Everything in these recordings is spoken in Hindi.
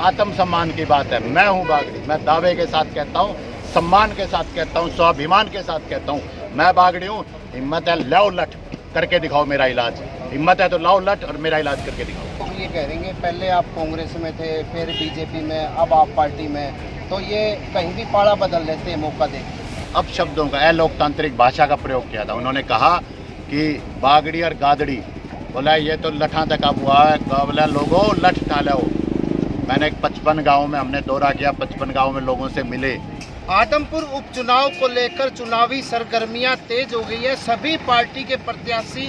आत्मसम्मान की बात है। मैं हूं बागड़ी, मैं दावे के साथ कहता हूं, सम्मान के साथ कहता हूं, स्वाभिमान के साथ कहता हूं, मैं बागड़ी हूं। हिम्मत है लाओ लठ करके दिखाओ मेरा इलाज, हिम्मत है तो लाओ लठ और मेरा इलाज करके दिखाओ। तो ये कह रहे पहले आप कांग्रेस में थे, फिर बीजेपी में, अब आप पार्टी में, तो ये कहीं भी पाड़ा बदल लेते हैं मौका दे। अब शब्दों का अलोकतांत्रिक भाषा का प्रयोग किया था। उन्होंने कहा कि बागड़ी और गादड़ी, बोला ये तो लठा तक अब हुआ है, बोला लोगों लठ टाले हो। मैंने 55 गाँव में हमने दौरा किया, 55 गाँव में लोगों से मिले। आदमपुर उपचुनाव को लेकर चुनावी सरगर्मियां तेज हो गई है। सभी पार्टी के प्रत्याशी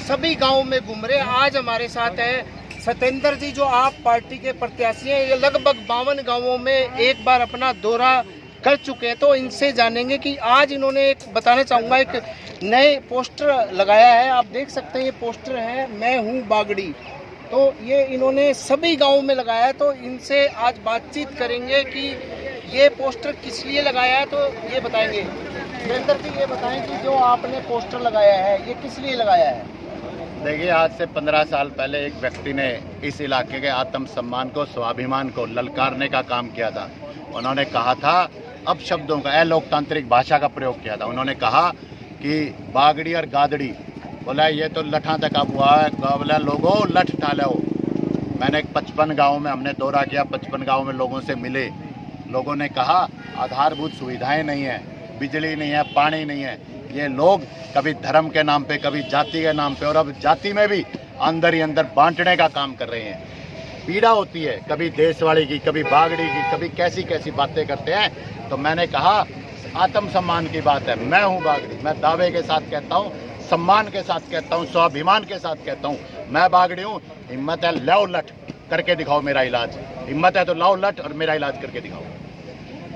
सभी गाँव में घूम रहे। आज हमारे साथ है सत्येंद्र जी, जो आप पार्टी के प्रत्याशी हैं। ये लगभग 52 गाँवों में एक बार अपना दौरा कर चुके हैं, तो इनसे जानेंगे कि आज इन्होंने एक बताना चाहूँगा एक नए पोस्टर लगाया है। आप देख सकते हैं ये पोस्टर है मैं हूँ बागड़ी, तो ये इन्होंने सभी गाँव में लगाया है। तो इनसे आज बातचीत करेंगे कि ये पोस्टर किस लिए लगाया है, तो ये बताएंगे। सत्येंद्र जी ये बताएं कि जो आपने पोस्टर लगाया है ये किस लिए लगाया है। देखिए, आज से 15 साल पहले एक व्यक्ति ने इस इलाके के आत्मसम्मान को, स्वाभिमान को ललकारने का काम किया था। उन्होंने कहा था, अब शब्दों का अलोकतांत्रिक भाषा का प्रयोग किया था। उन्होंने कहा कि बागड़ी और गादड़ी, बोला ये तो लठा तक अब हुआ है, बोला लोगों लठ टाले हो। मैंने 55 गाँव में हमने दौरा किया, 55 गाँव में लोगों से मिले। लोगों ने कहा आधारभूत सुविधाएं नहीं है, बिजली नहीं है, पानी नहीं है। ये लोग कभी धर्म के नाम पे, कभी जाति के नाम पे, और अब जाति में भी अंदर ही अंदर बांटने का काम कर रहे हैं। पीड़ा होती है कभी देशवाड़ी की, कभी बागड़ी की, कभी कैसी कैसी बातें करते हैं। तो मैंने कहा आत्मसम्मान की बात है। मैं हूं बागड़ी, मैं दावे के साथ कहता हूं, सम्मान के साथ कहता हूं, स्वाभिमान के साथ कहता हूं, मैं बागड़ी हूं। हिम्मत है लाओ लठ करके दिखाओ मेरा इलाज, हिम्मत है तो लाओ लठ और मेरा इलाज करके दिखाओ।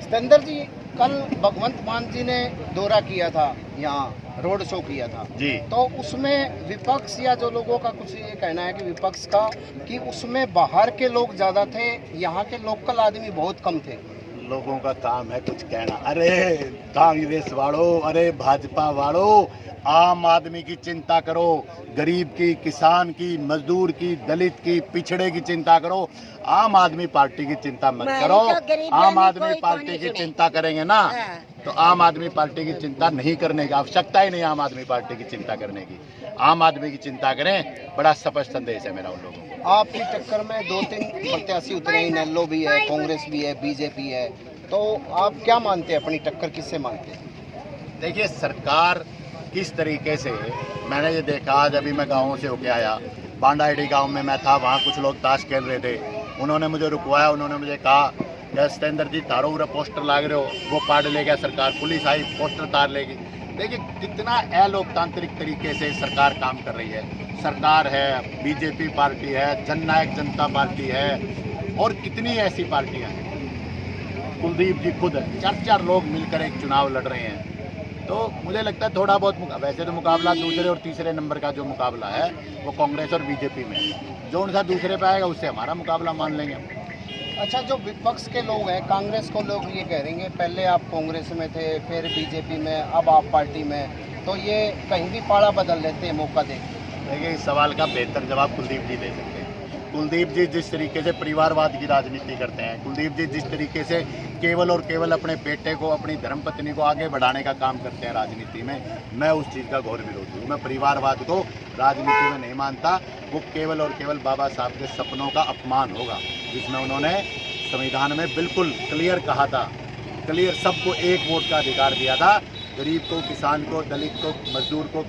सत्येंद्र जी, कल भगवंत मान जी ने दौरा किया था, यहाँ रोड शो किया था जी, तो उसमें विपक्ष या जो लोगों का कुछ ये कहना है कि विपक्ष का कि उसमें बाहर के लोग ज्यादा थे, यहाँ के लोकल आदमी बहुत कम थे। लोगों का काम है कुछ कहना। अरे कांग्रेस वालों, अरे भाजपा वालों, आम आदमी की चिंता करो, गरीब की, किसान की, मजदूर की, दलित की, पिछड़े की चिंता करो। आम आदमी पार्टी की चिंता मत करो। आम आदमी पार्टी की चिंता करेंगे ना, तो आम आदमी पार्टी की चिंता नहीं करने की आवश्यकता ही नहीं। आम आदमी पार्टी की चिंता करने की, आम आदमी की चिंता करें। बड़ा स्पष्ट संदेश है मेरा उन लोगों को। आपकी टक्कर में 2-3 प्रत्याशी उतरे हैं, नेल्लो भी है, कांग्रेस भी है, बीजेपी है, तो आप क्या मानते हैं, अपनी टक्कर किससे मानते हैं। देखिए, सरकार किस तरीके से, मैंने ये देखा आज अभी मैं गाँव से होके आया, बांडाईडी गांव में मैं था, वहाँ कुछ लोग ताश खेल रहे थे। उन्होंने मुझे रुकवाया, उन्होंने मुझे कहा सत्येंद्र जी तारो उरे पोस्टर लाग रहे हो, वो पाड़ ले गया सरकार, पुलिस आई पोस्टर तार लेगी। देखिए कितना अलोकतांत्रिक तरीके से सरकार काम कर रही है। सरकार है, बीजेपी पार्टी है, जननायक जनता पार्टी है, और कितनी ऐसी पार्टियाँ हैं। कुलदीप जी खुद 4 लोग मिलकर एक चुनाव लड़ रहे हैं। तो मुझे लगता है थोड़ा बहुत, वैसे तो मुकाबला दूसरे और तीसरे नंबर का जो मुकाबला है वो कांग्रेस और बीजेपी में है। जो उनका दूसरे पे आएगा उससे हमारा मुकाबला मान लेंगे। अच्छा, जो विपक्ष के लोग हैं, कांग्रेस को लोग ये कह रहे हैं पहले आप कांग्रेस में थे, फिर बीजेपी में, अब आप पार्टी में, तो ये कहीं भी पाड़ा बदल लेते हैं मौका दे। देखिए, इस सवाल का बेहतर जवाब कुलदीप जी दे सकते हैं। कुलदीप जी जिस तरीके से परिवारवाद की राजनीति करते हैं, कुलदीप जी जिस तरीके से केवल और केवल अपने बेटे को, अपनी धर्मपत्नी को आगे बढ़ाने का काम करते हैं राजनीति में, मैं उस चीज़ का घोर विरोधी हूँ। मैं परिवारवाद को राजनीति में नहीं मानता। वो केवल और केवल बाबा साहब के सपनों का अपमान होगा, जिसमें उन्होंने संविधान में बिल्कुल क्लियर कहा था, क्लियर सबको एक वोट का अधिकार दिया था। गरीब को, किसान को, दलित को, मजदूर को,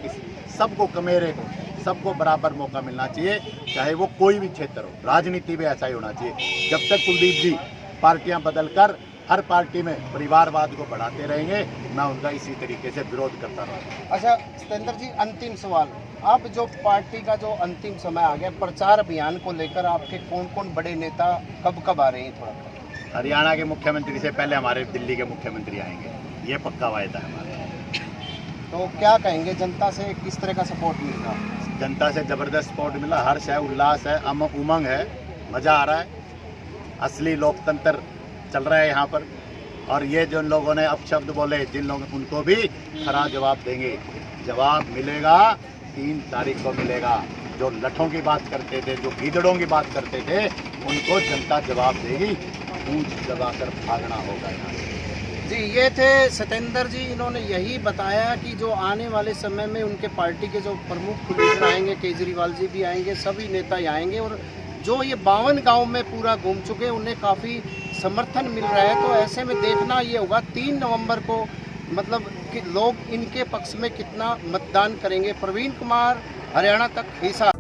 सबको, कमेरे को, सबको बराबर मौका मिलना चाहिए, चाहे वो कोई भी क्षेत्र हो। राजनीति में ऐसा ही होना चाहिए। जब तक कुलदीप जी पार्टियां बदलकर हर पार्टी में परिवारवाद को बढ़ाते रहेंगे, मैं उनका इसी तरीके से विरोध करता रहूँगा। अच्छा सत्येंद्र जी, अंतिम सवाल, अब जो पार्टी का जो अंतिम समय आ गया, प्रचार अभियान को लेकर आपके कौन कौन बड़े नेता कब कब आ रहे हैं थोड़ा। हरियाणा के मुख्यमंत्री से पहले हमारे दिल्ली के मुख्यमंत्री आएंगे, ये पक्का वायदा है हमारा। तो क्या कहेंगे, जनता से किस तरह का सपोर्ट मिल रहा है। जनता से ज़बरदस्त सपोर्ट मिला, हर्ष है, उल्लास है, उमंग है, मज़ा आ रहा है। असली लोकतंत्र चल रहा है यहाँ पर। और ये जो लोगों ने अपशब्द बोले, जिन लोगों, उनको भी खरा जवाब देंगे। जवाब मिलेगा, 3 तारीख को मिलेगा। जो लठों की बात करते थे, जो गीदड़ों की बात करते थे, उनको जनता जवाब देगी। पूंछ दबाकर भागना होगा यहाँ से। जी, ये थे सतेंद्र जी। इन्होंने यही बताया कि जो आने वाले समय में उनके पार्टी के जो प्रमुख लीडर आएंगे, केजरीवाल जी भी आएंगे, सभी नेता ही आएंगे, और जो ये 52 गांव में पूरा घूम चुके उन्हें काफ़ी समर्थन मिल रहा है। तो ऐसे में देखना ये होगा 3 नवंबर को, मतलब कि लोग इनके पक्ष में कितना मतदान करेंगे। प्रवीण कुमार, हरियाणा तक, हिसार।